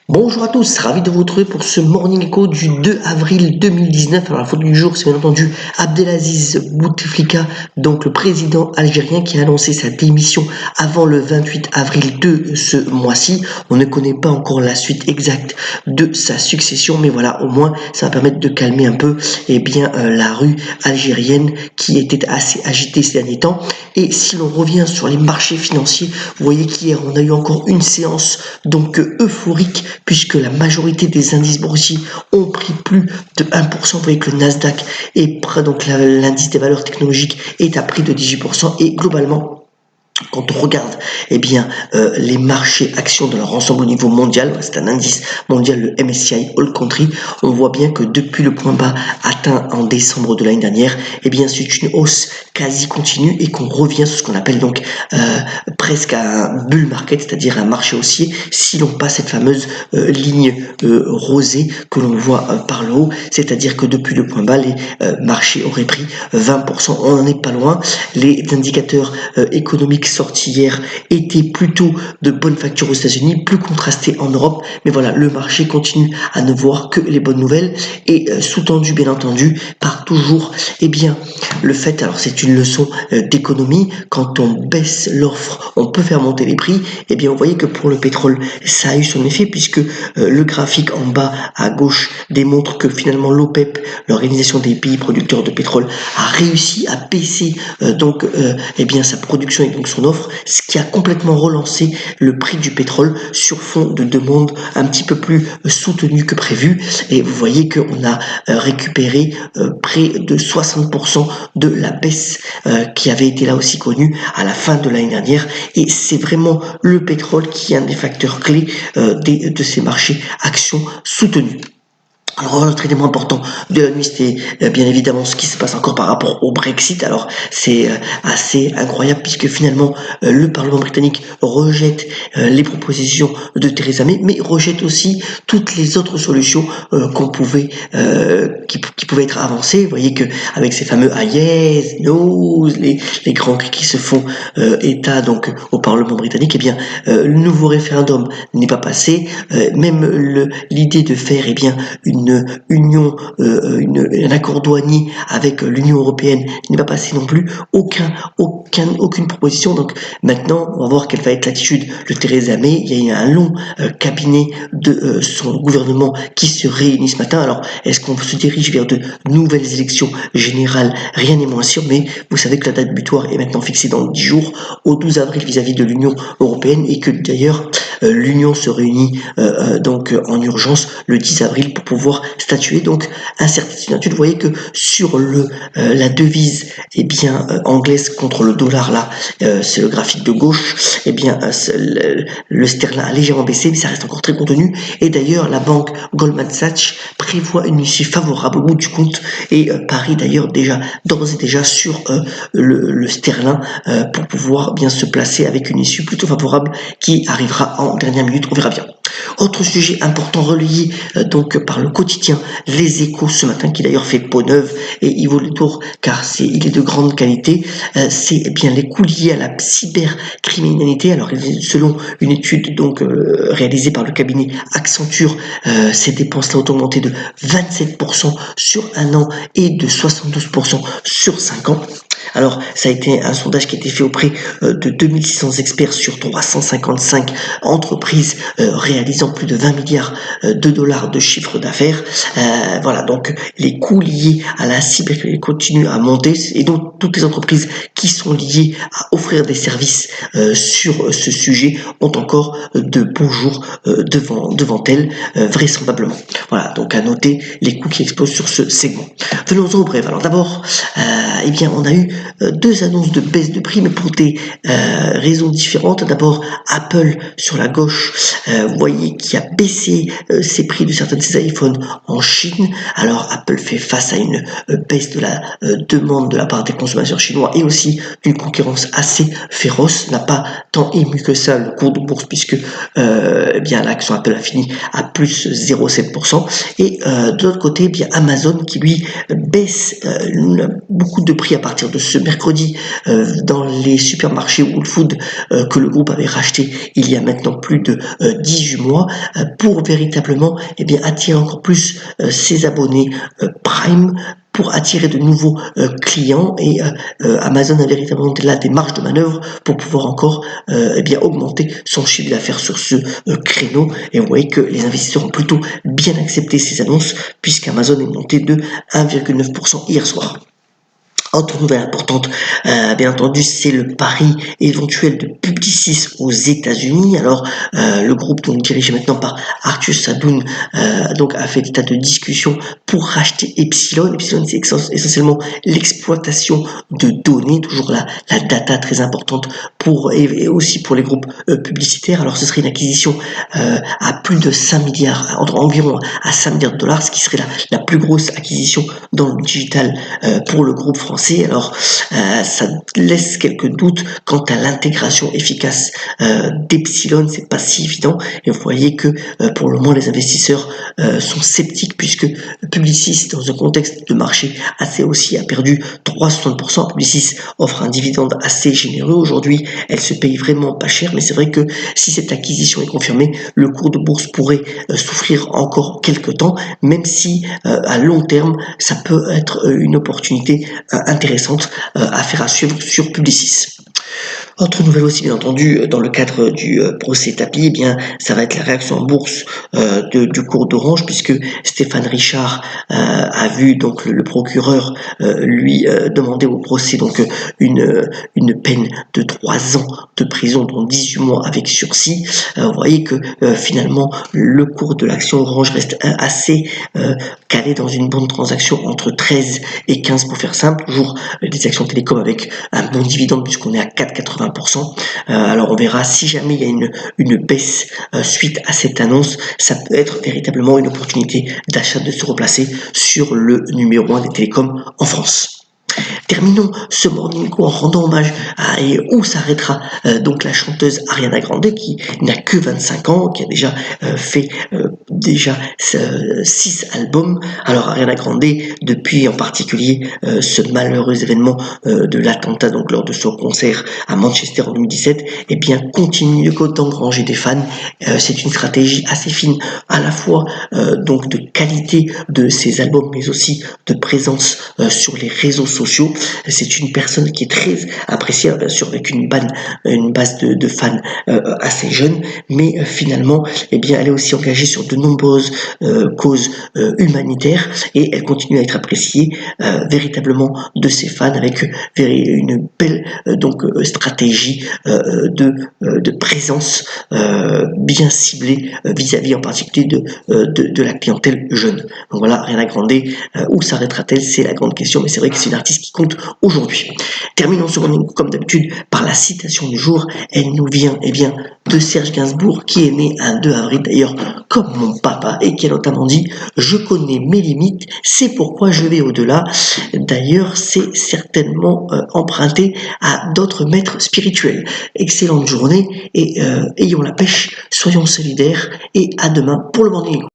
Bonjour à tous, ravi de vous retrouver pour ce Morning Echo du 2 avril 2019. Alors la faute du jour, c'est bien entendu Abdelaziz Bouteflika, donc le président algérien qui a annoncé sa démission avant le 28 avril de ce mois-ci. On ne connaît pas encore la suite exacte de sa succession, mais voilà, au moins ça va permettre de calmer un peu la rue algérienne qui était assez agitée ces derniers temps. Et si l'on revient sur les marchés financiers, vous voyez qu'hier on a eu encore une séance donc euphorique, puisque la majorité des indices boursiers ont pris plus de 1%. Vous voyez que le Nasdaq est près, donc l'indice des valeurs technologiques est à prix de 18%, et globalement, quand on regarde les marchés actions de leur ensemble au niveau mondial, c'est un indice mondial, le MSCI All Country, on voit bien que depuis le point bas atteint en décembre de l'année dernière, c'est une hausse quasi continue et qu'on revient sur ce qu'on appelle donc presque à un bull market, c'est-à-dire un marché haussier, si l'on passe cette fameuse ligne rosée que l'on voit par le haut, c'est-à-dire que depuis le point bas, les marchés auraient pris 20%. On n'en est pas loin. Les indicateurs économiques sortis hier étaient plutôt de bonne facture aux États-Unis, plus contrastés en Europe, mais voilà, le marché continue à ne voir que les bonnes nouvelles, et sous-tendu bien entendu par toujours le fait, alors c'est une leçon d'économie, quand on baisse l'offre, on peut faire monter les prix. Vous voyez que pour le pétrole, ça a eu son effet, puisque le graphique en bas à gauche démontre que finalement l'OPEP, l'organisation des pays producteurs de pétrole, a réussi à baisser sa production et donc son offre, ce qui a complètement relancé le prix du pétrole sur fond de demande un petit peu plus soutenue que prévu. Et vous voyez qu'on a récupéré près de 60% de la baisse qui avait été là aussi connue à la fin de l'année dernière. Et c'est vraiment le pétrole qui est un des facteurs clés de ces marchés actions soutenus. Alors, un autre élément important de la nuit, c'était bien évidemment ce qui se passe encore par rapport au Brexit. Alors, c'est assez incroyable, puisque finalement, le Parlement britannique rejette les propositions de Theresa May, mais rejette aussi toutes les autres solutions qu'on pouvait, qui pouvaient être avancées. Vous voyez que avec ces fameux ah yes, no, les grands cris qui se font état donc au Parlement britannique, le nouveau référendum n'est pas passé. Même l'idée de faire un accord douanier avec l'Union européenne n'est pas passé non plus. Aucune proposition. Donc maintenant, on va voir quelle va être l'attitude de Theresa May. Il y a un long cabinet de son gouvernement qui se réunit ce matin. Alors, est-ce qu'on se dirige vers de nouvelles élections générales? Rien n'est moins sûr, mais vous savez que la date butoir est maintenant fixée dans 10 jours, au 12 avril vis-à-vis de l'Union européenne, et que d'ailleurs l'Union se réunit en urgence le 10 avril pour pouvoir statuer. Donc incertitude. Vous voyez que sur la devise anglaise contre le dollar, là c'est le graphique de gauche, le sterling a légèrement baissé, mais ça reste encore très contenu. Et d'ailleurs la banque Goldman Sachs prévoit une issue favorable au bout du compte, et parie d'ailleurs d'ores et déjà sur le sterling pour pouvoir bien se placer avec une issue plutôt favorable qui arrivera en dernière minute. On verra bien. Autre sujet important relayé par le quotidien Les Échos ce matin, qui d'ailleurs fait peau neuve, et il vaut le tour car il est de grande qualité, c'est les coûts liés à la cybercriminalité. Alors selon une étude réalisée par le cabinet Accenture, ces dépenses-là ont augmenté de 27% sur un an et de 72% sur 5 ans. Alors, ça a été un sondage qui a été fait auprès de 2600 experts sur 355 entreprises réalisant plus de 20 milliards de dollars de chiffre d'affaires. Donc les coûts liés à la cybercriminalité continuent à monter, et donc toutes les entreprises qui sont liées à offrir des services sur ce sujet ont encore de beaux jours devant elles, vraisemblablement. Voilà, donc à noter les coûts qui explosent sur ce segment. Venons-en au bref. Alors d'abord, on a eu deux annonces de baisse de prix, mais pour des raisons différentes. D'abord, Apple sur la gauche, vous voyez, qui a baissé ses prix de certains de ses iPhones en Chine. Alors Apple fait face à une baisse de la demande de la part des consommateurs chinois, et aussi d'une concurrence assez féroce. N'a pas tant ému que ça le cours de bourse, puisque l'action Apple a fini à plus 0,7%. Et de l'autre côté, Amazon qui lui baisse beaucoup de prix à partir de ce mercredi dans les supermarchés Whole Foods que le groupe avait racheté il y a maintenant plus de 18 mois pour véritablement attirer encore plus ses abonnés Prime, pour attirer de nouveaux clients, et Amazon a véritablement là des marges de manœuvre pour pouvoir encore augmenter son chiffre d'affaires sur ce créneau. Et vous voyez que les investisseurs ont plutôt bien accepté ces annonces, puisqu'Amazon est monté de 1,9% hier soir. Autre nouvelle importante, bien entendu, c'est le pari éventuel de Publicis aux États-Unis. Alors, le groupe donc dirigé maintenant par Arthur Sadoun donc a fait état de discussion pour racheter Epsilon. Epsilon, c'est essentiellement l'exploitation de données, toujours la data très importante pour et aussi pour les groupes publicitaires. Alors, ce serait une acquisition à plus de 5 milliards, environ à 5 milliards de dollars, ce qui serait la plus grosse acquisition dans le digital pour le groupe français. Alors, ça laisse quelques doutes quant à l'intégration efficace d'Epsilon, c'est pas si évident, et vous voyez que pour le moment les investisseurs sont sceptiques, puisque Publicis, dans un contexte de marché assez haussier, a perdu 3,60%. Publicis offre un dividende assez généreux aujourd'hui, elle se paye vraiment pas cher, mais c'est vrai que si cette acquisition est confirmée, le cours de bourse pourrait souffrir encore quelques temps, même si à long terme ça peut être une opportunité intéressante à faire à suivre sur Publicis. Autre nouvelle aussi, bien entendu, dans le cadre du procès Tapi, ça va être la réaction en bourse du cours d'Orange, puisque Stéphane Richard a vu donc le procureur lui demander au procès donc une peine de 3 ans de prison, dont 18 mois avec sursis. Vous voyez que finalement le cours de l'action Orange reste assez calé dans une bonne transaction entre 13 et 15 pour faire simple, toujours des actions télécom avec un bon dividende puisqu'on est à 4,80%. Alors on verra si jamais il y a une baisse suite à cette annonce, ça peut être véritablement une opportunité d'achat, de se replacer sur le numéro 1 des télécoms en France. Terminons ce Morning Call en rendant hommage à et où s'arrêtera donc la chanteuse Ariana Grande, qui n'a que 25 ans, qui a déjà fait 6 albums. Alors Ariana Grande, depuis en particulier ce malheureux événement de l'attentat donc lors de son concert à Manchester en 2017, continue d'engranger des fans. C'est une stratégie assez fine, à la fois donc de qualité de ses albums, mais aussi de présence sur les réseaux sociaux. C'est une personne qui est très appréciée, bien sûr, avec une base de fans assez jeune, mais finalement, elle est aussi engagée sur de nombreuses causes humanitaires, et elle continue à être appréciée véritablement de ses fans, avec une belle stratégie de présence bien ciblée vis-à-vis en particulier de la clientèle jeune. Donc voilà, Ariana Grande, où s'arrêtera-t-elle? C'est la grande question, mais c'est vrai que c'est une artiste qui compte aujourd'hui. Terminons ce morning comme d'habitude par la citation du jour. Elle nous vient de Serge Gainsbourg, qui est né un 2 avril d'ailleurs comme mon papa, et qui a notamment dit: je connais mes limites, c'est pourquoi je vais au-delà. D'ailleurs, c'est certainement emprunté à d'autres maîtres spirituels. Excellente journée, et ayons la pêche, soyons solidaires, et à demain pour le morning.